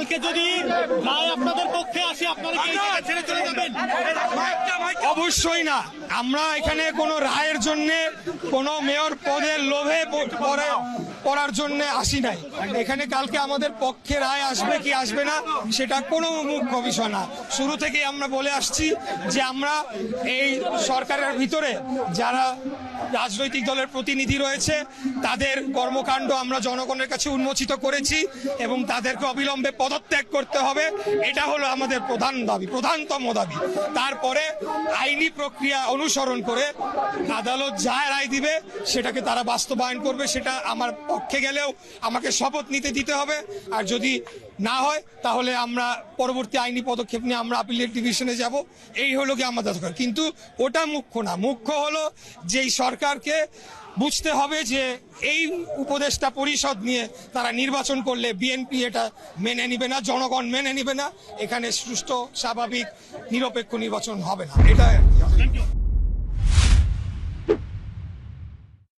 কালকে যদি রায় আপনাদের পক্ষে আসে আপনারা কি ছেড়ে চলে যাবেন? অবশ্যই না। আমরা এখানে কোনো রায়ের জন্য কোনো মেয়র পদের লোভে পড়ার জন্য আসি নাই। এখানে কালকে আমাদের পক্ষে রায় আসবে কি আসবে না সেটা কোনো মুখ্য বিষয় না। শুরু থেকেই আমরা বলে আসছি যে আমরা এই সরকারের ভিতরে যারা রাজনৈতিক দলের প্রতিনিধি রয়েছে তাদের কর্মকাণ্ড আমরা জনগণের কাছে উন্মোচিত করেছি এবং তাদেরকে অবিলম্বে পদত্যাগ করতে হবে। এটা হলো আমাদের প্রধান দাবি, প্রধানতম দাবি। তারপরে আইনি প্রক্রিয়া অনুসরণ করে আদালত যা রায় দিবে সেটাকে তারা বাস্তবায়ন করবে। সেটা আমার পক্ষে গেলেও আমাকে শপথ দিতে হবে। আর যদি না হয় তাহলে আমরা পরবর্তী আইনি পদক্ষেপ নিয়ে আমরা আপিলেট ডিভিশনে যাব। এই হলো কি আমাদের দরকার, কিন্তু ওটা মুখ্য না। মুখ্য হলো যে এই সরকারকে বুঝতে হবে যে এই উপদেষ্টা পরিষদ নিয়ে তারা নির্বাচন করলে বিএনপি এটা মেনে নিবে না, জনগণ মেনে নিবে না। এখানে সুষ্ঠু, স্বাভাবিক, নিরপেক্ষ নির্বাচন হবে না। এটা